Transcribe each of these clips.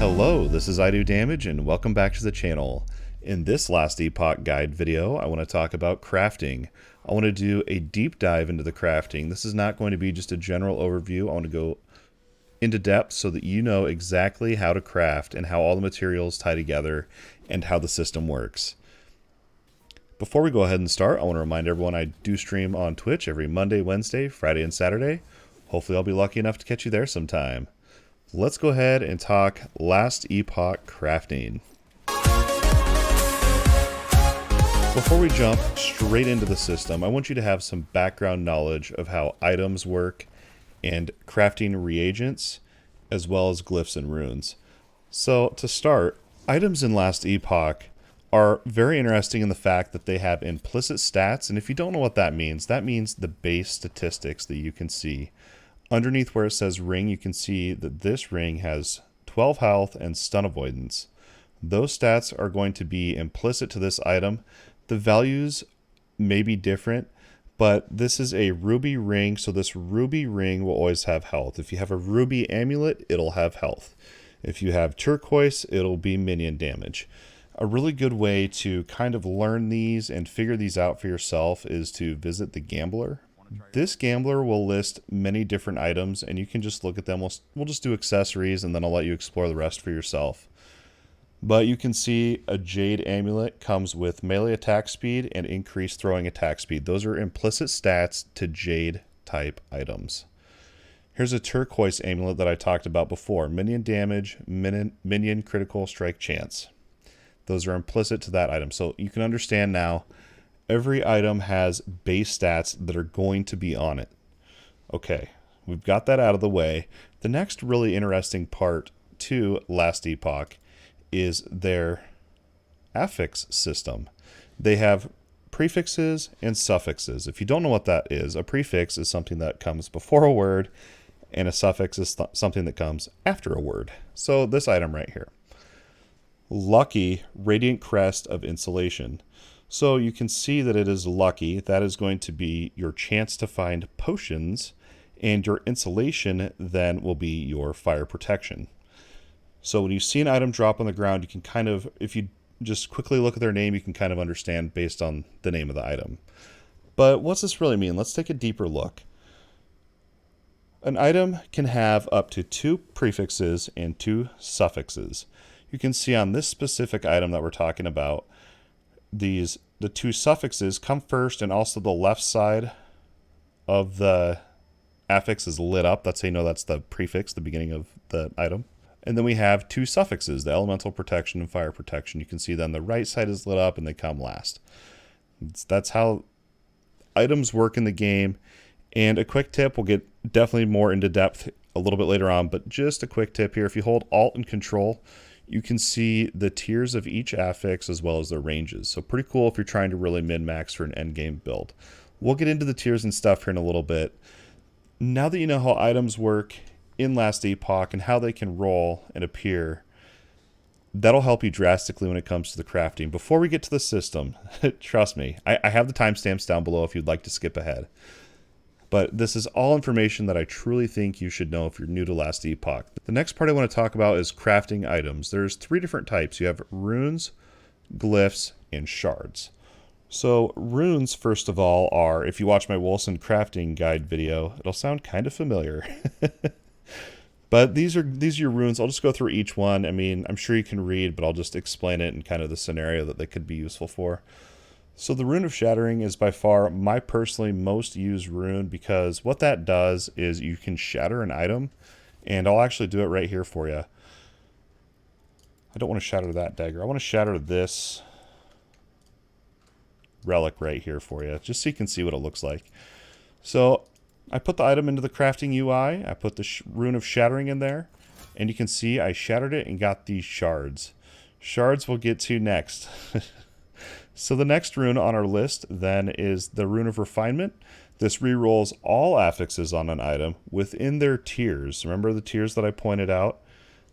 Hello, this is I Do Damage and welcome back to the channel. In this last Epoch guide video, I want to talk about crafting. I want to do a deep dive into the crafting. This is not going to be just a general overview. I want to go into depth so that you know exactly how to craft and how all the materials tie together and how the system works. Before we go ahead and start, I want to remind everyone I do stream on Twitch every Monday, Wednesday, Friday, and Saturday. Hopefully I'll be lucky enough to catch you there sometime. Let's go ahead and talk last Epoch crafting. Before we jump straight into the system, I want you to have some background knowledge of how items work and crafting reagents, as well as glyphs and runes. So to start, items in last Epoch are very interesting in the fact that they have implicit stats, and if you don't know what that means the base statistics that you can see. Underneath where it says ring, you can see that this ring has 12 health and stun avoidance. Those stats are going to be implicit to this item. The values may be different, but this is a ruby ring, so this ruby ring will always have health. If you have a ruby amulet, it'll have health. If you have turquoise, it'll be minion damage. A really good way to kind of learn these and figure these out for yourself is to visit the Gambler. This Gambler will list many different items, and you can just look at them. We'll just do accessories, and then I'll let you explore the rest for yourself. But you can see a Jade Amulet comes with melee attack speed and increased throwing attack speed. Those are implicit stats to Jade type items. Here's a Turquoise Amulet that I talked about before. Minion damage, minion critical strike chance. Those are implicit to that item. So you can understand now, every item has base stats that are going to be on it. Okay, we've got that out of the way. The next really interesting part to last Epoch is their affix system. They have prefixes and suffixes. If you don't know what that is, a prefix is something that comes before a word, and a suffix is something that comes after a word. So this item right here. Lucky Radiant Crest of Insulation. So you can see that it is lucky. That is going to be your chance to find potions, and your insulation then will be your fire protection. So when you see an item drop on the ground, you can kind of, if you just quickly look at their name, you can kind of understand based on the name of the item. But what's this really mean? Let's take a deeper look. An item can have up to 2 prefixes and 2 suffixes. You can see on this specific item that we're talking about, the 2 suffixes come first, and also the left side of the affix is lit up. That's how you know that's the prefix, the beginning of the item. And then we have 2 suffixes, the elemental protection and fire protection. You can see then the right side is lit up and they come last. That's how items work in the game. And a quick tip, we'll get definitely more into depth a little bit later on, but just a quick tip here. If you hold Alt and Control, you can see the tiers of each affix as well as their ranges. So pretty cool if you're trying to really min-max for an endgame build. We'll get into the tiers and stuff here in a little bit. Now that you know how items work in last Epoch and how they can roll and appear, that'll help you drastically when it comes to the crafting. Before we get to the system, trust me, I have the timestamps down below if you'd like to skip ahead. But this is all information that I truly think you should know if you're new to last Epoch. The next part I want to talk about is crafting items. There's 3 different types. You have runes, glyphs, and shards. So runes, first of all, are, if you watch my Wilson crafting guide video, it'll sound kind of familiar. But these are your runes. I'll just go through each one. I mean, I'm sure you can read, but I'll just explain it in kind of the scenario that they could be useful for. So the Rune of Shattering is by far my personally most used rune, because what that does is you can shatter an item, and I'll actually do it right here for you. I don't want to shatter that dagger. I want to shatter this relic right here for you, just so you can see what it looks like. So I put the item into the crafting UI. I put the Rune of Shattering in there, and you can see I shattered it and got these shards. Shards we'll get to next. So the next rune on our list then is the Rune of Refinement. This rerolls all affixes on an item within their tiers. Remember the tiers that I pointed out?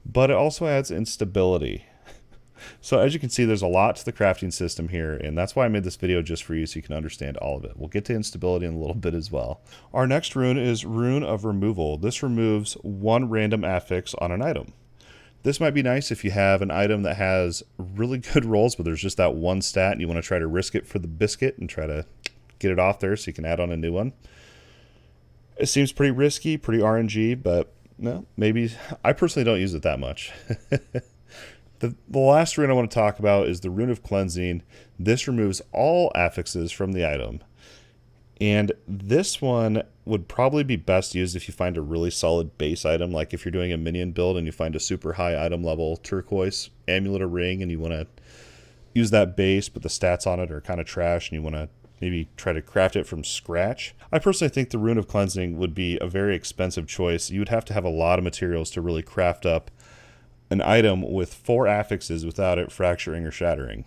But it also adds instability. So as you can see, there's a lot to the crafting system here, and that's why I made this video just for you so you can understand all of it. We'll get to instability in a little bit as well. Our next rune is Rune of Removal. This removes 1 random affix on an item. This might be nice if you have an item that has really good rolls, but there's just that one stat and you want to try to risk it for the biscuit and try to get it off there so you can add on a new one. It seems pretty risky, pretty RNG, but no, maybe I personally don't use it that much. The last rune I want to talk about is the Rune of Cleansing. This removes all affixes from the item. And this one would probably be best used if you find a really solid base item, like if you're doing a minion build and you find a super high item level turquoise amulet or ring and you want to use that base, but the stats on it are kind of trash and you want to maybe try to craft it from scratch. I personally think the Rune of Cleansing would be a very expensive choice. You would have to have a lot of materials to really craft up an item with 4 affixes without it fracturing or shattering.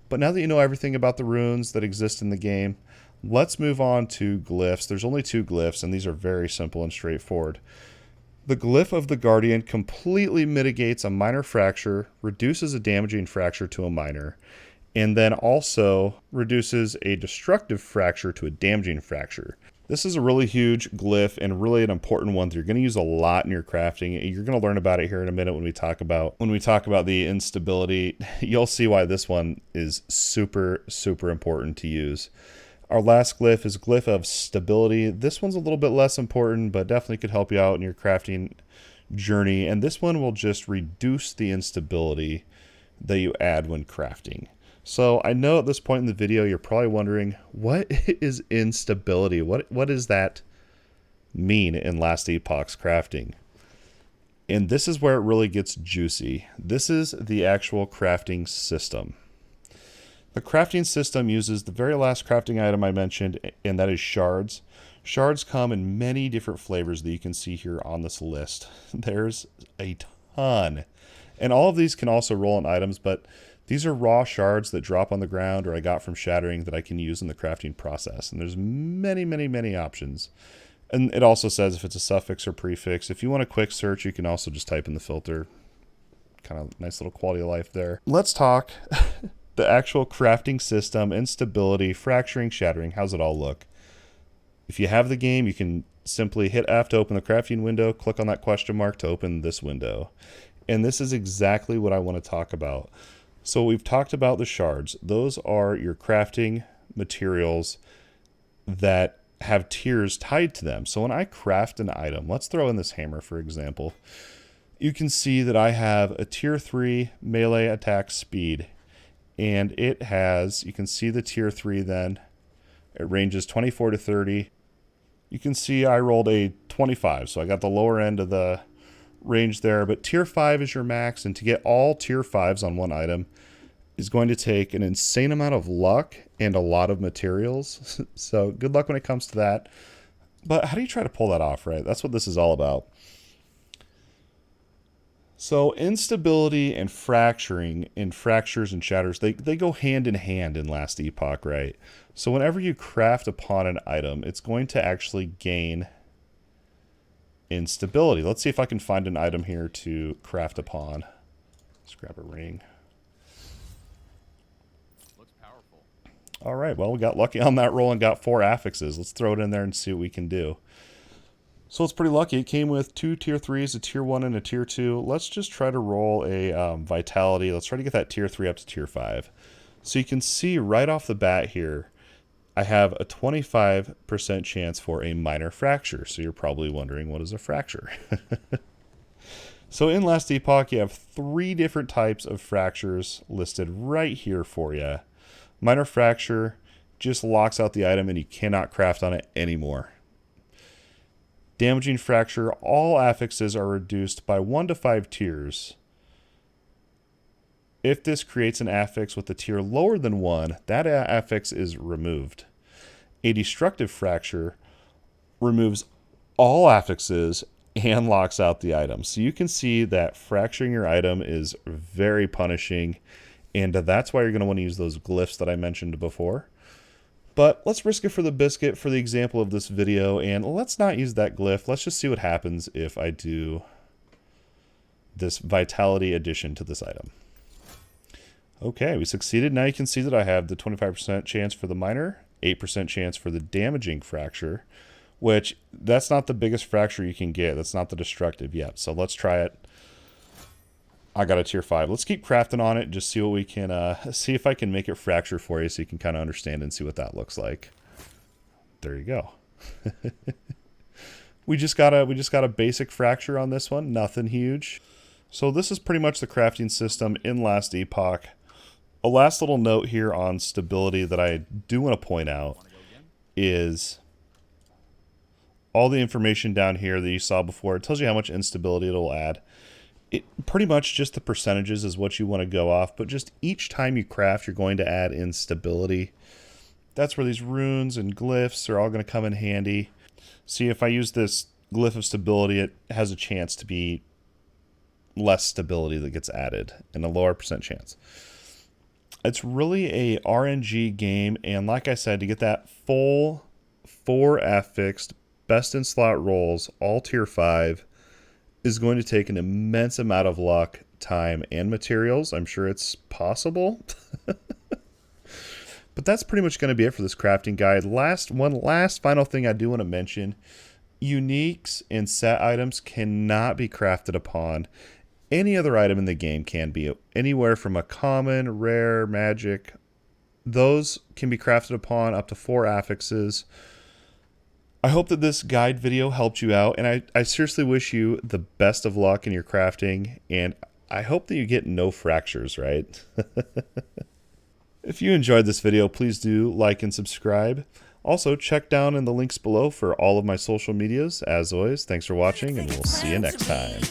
But now that you know everything about the runes that exist in the game, let's move on to glyphs. There's only 2 glyphs, and these are very simple and straightforward. The glyph of the Guardian completely mitigates a minor fracture, reduces a damaging fracture to a minor, and then also reduces a destructive fracture to a damaging fracture. This is a really huge glyph and really an important one that you're going to use a lot in your crafting. You're going to learn about it here in a minute when we talk about the instability. You'll see why this one is super important to use. Our last glyph is Glyph of Stability. This one's a little bit less important, but definitely could help you out in your crafting journey. And this one will just reduce the instability that you add when crafting. So I know at this point in the video, you're probably wondering, what is instability? What does that mean in Last Epoch's crafting? And this is where it really gets juicy. This is the actual crafting system. The crafting system uses the very last crafting item I mentioned, and that is shards. Shards come in many different flavors that you can see here on this list. There's a ton. And all of these can also roll in items, but these are raw shards that drop on the ground or I got from shattering that I can use in the crafting process. And there's many options. And it also says if it's a suffix or prefix. If you want a quick search, you can also just type in the filter. Kind of nice little quality of life there. Let's talk the actual crafting system, instability, fracturing, shattering. How's it all look? If you have the game, you can simply hit F to open the crafting window, click on that question mark to open this window. And this is exactly what I want to talk about. So we've talked about the shards. Those are your crafting materials that have tiers tied to them. So when I craft an item, let's throw in this hammer, for example. You can see that I have a tier 3 melee attack speed. And it has, you can see the tier 3 then. It ranges 24 to 30. You can see I rolled a 25, so I got the lower end of the range there, but tier 5 is your max, and to get all tier 5s on one item is going to take an insane amount of luck and a lot of materials. So good luck when it comes to that. But how do you try to pull that off, right? That's what this is all about. So instability and fracturing and fractures and shatters, they go hand in hand in Last Epoch, right? So whenever you craft upon an item, it's going to actually gain instability. Let's see if I can find an item here to craft upon. Let's grab a ring. Looks powerful. All right, well, we got lucky on that roll and got 4 affixes. Let's throw it in there and see what we can do. So it's pretty lucky. It came with 2 tier 3s, a tier 1 and a tier 2. Let's just try to roll a vitality. Let's try to get that tier 3 up to tier 5. So you can see right off the bat here, I have a 25% chance for a minor fracture. So you're probably wondering, what is a fracture? So in Last Epoch, you have 3 different types of fractures listed right here for you. Minor fracture just locks out the item and you cannot craft on it anymore. Damaging fracture, all affixes are reduced by 1 to 5 tiers. If this creates an affix with a tier lower than 1, that affix is removed. A destructive fracture removes all affixes and locks out the item. So you can see that fracturing your item is very punishing, and that's why you're going to want to use those glyphs that I mentioned before. But let's risk it for the biscuit for the example of this video, and let's not use that glyph. Let's just see what happens if I do this vitality addition to this item. Okay, we succeeded. Now you can see that I have the 25% chance for the minor, 8% chance for the damaging fracture, which that's not the biggest fracture you can get. That's not the destructive yet. So let's try it. I got a tier 5. Let's keep crafting on it. Just see what we can, see if I can make it fracture for you so you can kind of understand and see what that looks like. There you go. we just got a basic fracture on this one. Nothing huge. So this is pretty much the crafting system in Last Epoch. A last little note here on stability that I do want to point out is all the information down here that you saw before. It tells you how much instability it'll add. It pretty much just the percentages is what you want to go off, but just each time you craft, you're going to add instability. That's where these runes and glyphs are all going to come in handy. See, if I use this glyph of stability, it has a chance to be less stability that gets added and a lower percent chance. It's really a RNG game, and like I said, to get that full 4 affixed best in slot rolls, all tier 5, is going to take an immense amount of luck, time, and materials. I'm sure it's possible. But that's pretty much going to be it for this crafting guide. One last final thing I do want to mention. Uniques and set items cannot be crafted upon. Any other item in the game can be. Anywhere from a common, rare, magic. Those can be crafted upon up to 4 affixes. I hope that this guide video helped you out, and I seriously wish you the best of luck in your crafting, and I hope that you get no fractures, right? If you enjoyed this video, please do like and subscribe. Also, check down in the links below for all of my social medias. As always, thanks for watching, and we'll see you next time.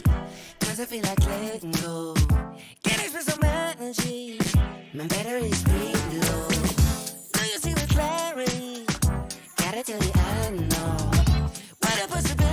My battery's pretty low. Do you see the clarity? Gotta tell you I know what a possibility.